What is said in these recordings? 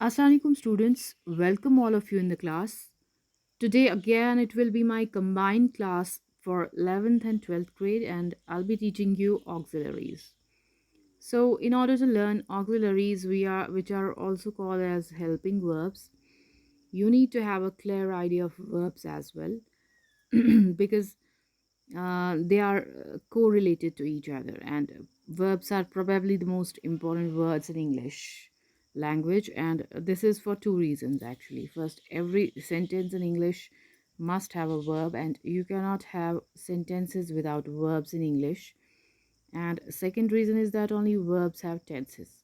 Assalamualaikum students, welcome all of you in the class. Today again it will be my combined class for 11th and 12th grade and I'll be teaching you auxiliaries. So in order to learn auxiliaries which are also called as helping verbs, you need to have a clear idea of verbs as well because they are correlated to each other, and verbs are probably the most important words in English language. And this is for two reasons actually. First, every sentence in English must have a verb, and you cannot have sentences without verbs in English. And second reason is that only verbs have tenses.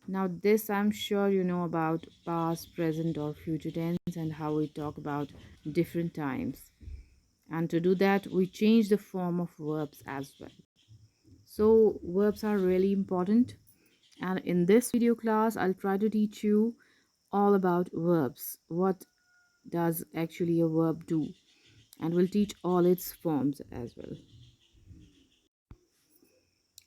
Now, this I'm sure you know about past, present, or future tense and how we talk about different times. And to do that, we change the form of verbs as well. So, verbs are really important. And in this video class, I'll try to teach you all about verbs. What does actually a verb do? And we'll teach all its forms as well.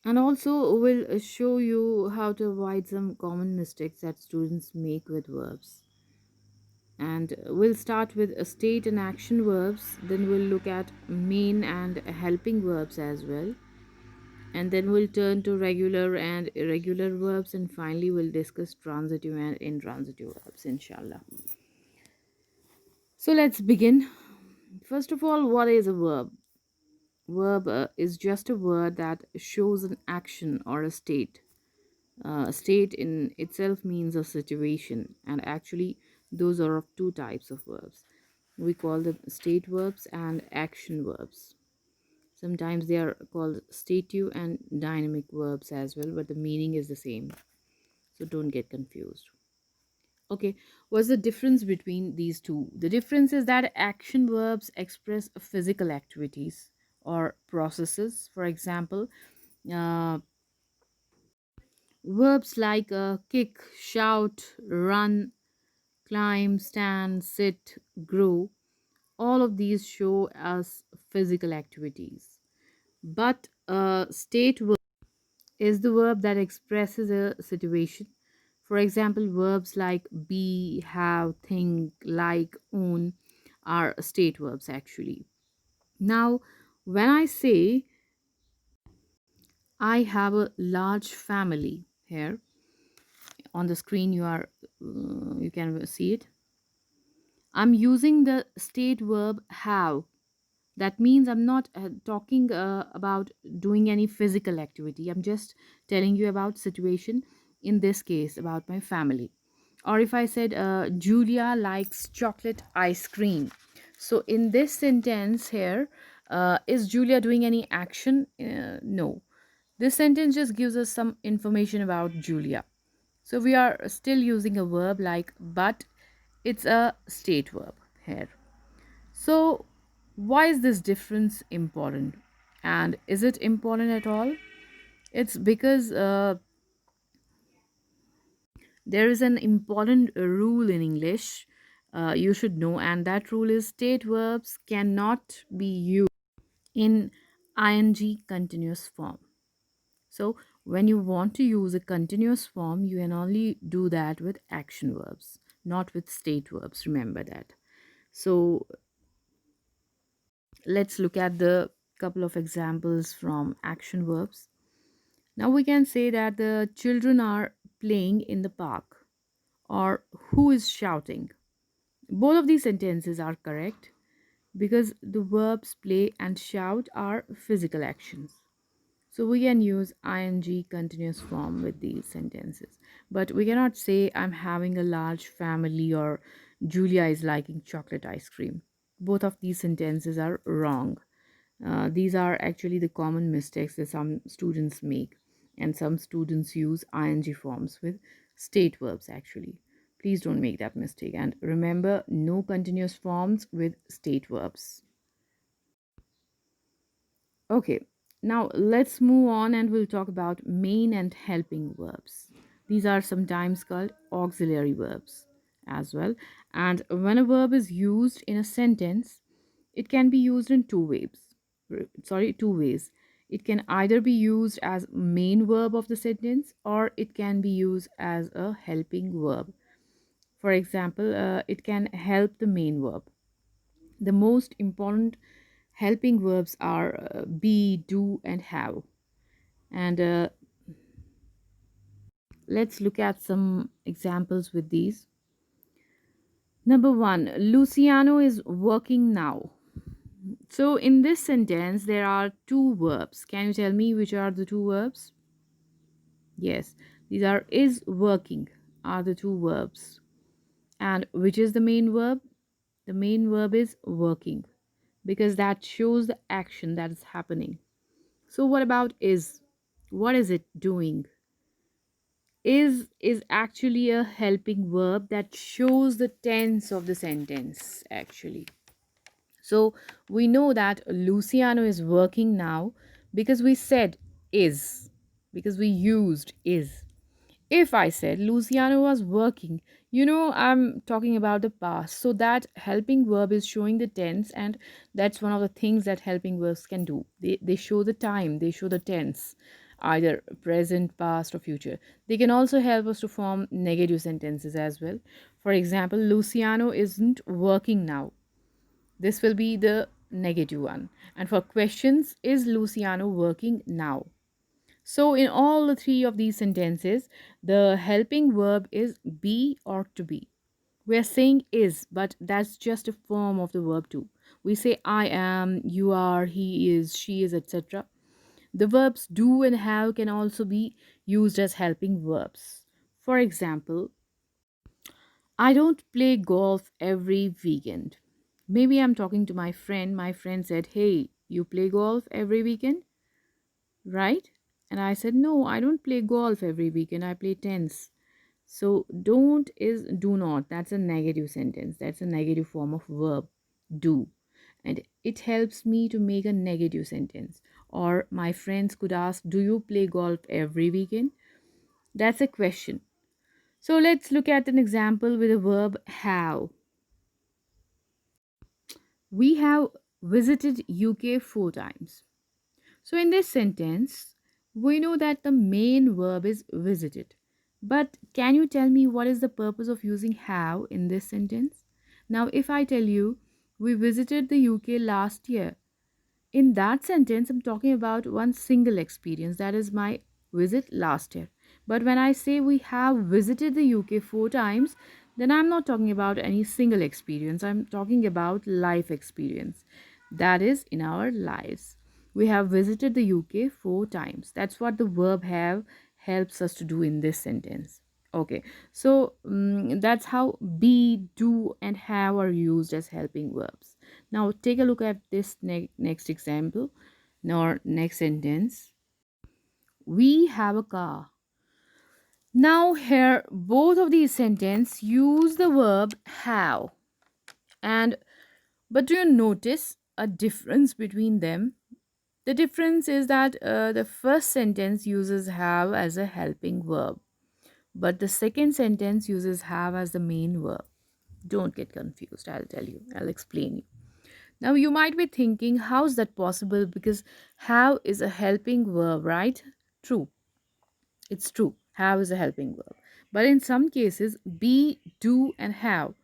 And also, we'll show you how to avoid some common mistakes that students make with verbs. And we'll start with state and action verbs, then we'll look at main and helping verbs as well, and then we'll turn to regular and irregular verbs, and finally we'll discuss transitive and intransitive verbs, inshallah. So let's begin. First of all, what is a verb? Verb is just a word that shows an action or a state. A state in itself means a situation, and actually those are of two types of verbs. We call them state verbs and action verbs. Sometimes they are called stative and dynamic verbs as well, but the meaning is the same. So don't get confused. Okay, what's the difference between these two? The difference is that action verbs express physical activities or processes. For example, uh, verbs like kick, shout, run, climb, stand, sit, grow, all of these show us physical activities. But state verb is the verb that expresses a situation. For example, verbs like be, have, think, like, own are state verbs actually. Now, when I say I have a large family here on the screen, you can see it. I'm using the state verb have. That means I'm not talking about doing any physical activity. I'm just telling you about situation, in this case about my family. Or if I said Julia likes chocolate ice cream, so in this sentence here, is Julia doing any action? No, this sentence just gives us some information about Julia. So we are still using a verb like but, it's a state verb here. So, why is this difference important? And is it important at all? It's because there is an important rule in English you should know, and that rule is state verbs cannot be used in ing continuous form. So, when you want to use a continuous form, you can only do that with action verbs, not with state verbs. Remember that. So, let's look at the couple of examples from action verbs. Now we can say that the children are playing in the park, or who is shouting. Both of these sentences are correct because the verbs play and shout are physical actions. So we can use ing continuous form with these sentences. But we cannot say I'm having a large family or Julia is liking chocolate ice cream. Both of these sentences are wrong. These are actually the common mistakes that some students make, and some students use ing forms with state verbs actually. Please don't make that mistake, and remember, no continuous forms with state verbs. Okay, now let's move on and we'll talk about main and helping verbs. These are sometimes called auxiliary verbs as well. And when a verb is used in a sentence, it can be used in two ways. It can either be used as main verb of the sentence, or it can be used as a helping verb. For example, it can help the main verb. The most important helping verbs are be, do, and have. And let's look at some examples with these. Number one, Luciano is working now. So, in this sentence, there are two verbs. Can you tell me which are the two verbs? Yes, these are is working are the two verbs. And which is the main verb? The main verb is working because that shows the action that is happening. So, what about is? What is it doing? Is actually a helping verb that shows the tense of the sentence, actually. So we know that Luciano is working now because we said is, because we used is. If I said Luciano was working, I'm talking about the past. So that helping verb is showing the tense, and that's one of the things that helping verbs can do. They show the time, they show the tense, either present, past, or future. They can also help us to form negative sentences as well. For example, Luciano isn't working now. This will be the negative one. And for questions, is Luciano working now? So, in all the three of these sentences, the helping verb is be or to be. We are saying is, but that's just a form of the verb too. We say I am, you are, he is, she is, etc. The verbs do and have can also be used as helping verbs. For example, I don't play golf every weekend. Maybe I'm talking to my friend. My friend said, "Hey, you play golf every weekend, right?" And I said, "No, I don't play golf every weekend. I play tennis." So, don't is do not. That's a negative sentence. That's a negative form of verb, do. And it helps me to make a negative sentence. Or my friends could ask, "Do you play golf every weekend?" That's a question. So, let's look at an example with a verb have. We have visited UK 4 times. So in this sentence, we know that the main verb is visited. But can you tell me what is the purpose of using have in this sentence? Now, if I tell you we visited the UK last year, in that sentence, I'm talking about one single experience, that is my visit last year. But when I say we have visited the UK 4 times, then I'm not talking about any single experience. I'm talking about life experience. That is in our lives. We have visited the UK 4 times. That's what the verb have helps us to do in this sentence. Okay, so that's how be, do, and have are used as helping verbs. Now take a look at this next example, nor next sentence. We have a car. Now here both of these sentences use the verb have. And but do you notice a difference between them? The difference is that the first sentence uses have as a helping verb, but the second sentence uses have as the main verb. Don't get confused, I'll tell you, I'll explain you. Now, you might be thinking, how's that possible? Because have is a helping verb, right? True, it's true. Have is a helping verb. But in some cases, be, do, and have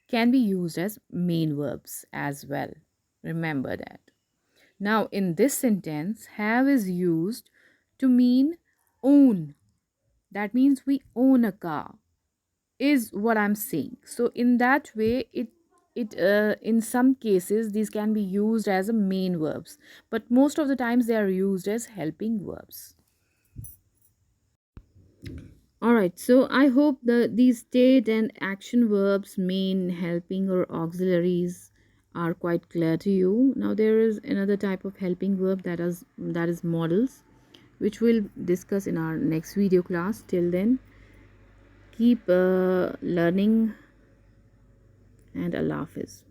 can be used as main verbs as well. Remember that. Now, in this sentence, have is used to mean own. That means we own a car, is what I'm saying. So in that way, it in some cases these can be used as a main verbs, but most of the times they are used as helping verbs. All right, so I hope that these state and action verbs, main, helping, or auxiliaries, are quite clear to you. Now there is another type of helping verb that is modals, which we'll discuss in our next video class. Till then, keep learning, and Allah Hafiz.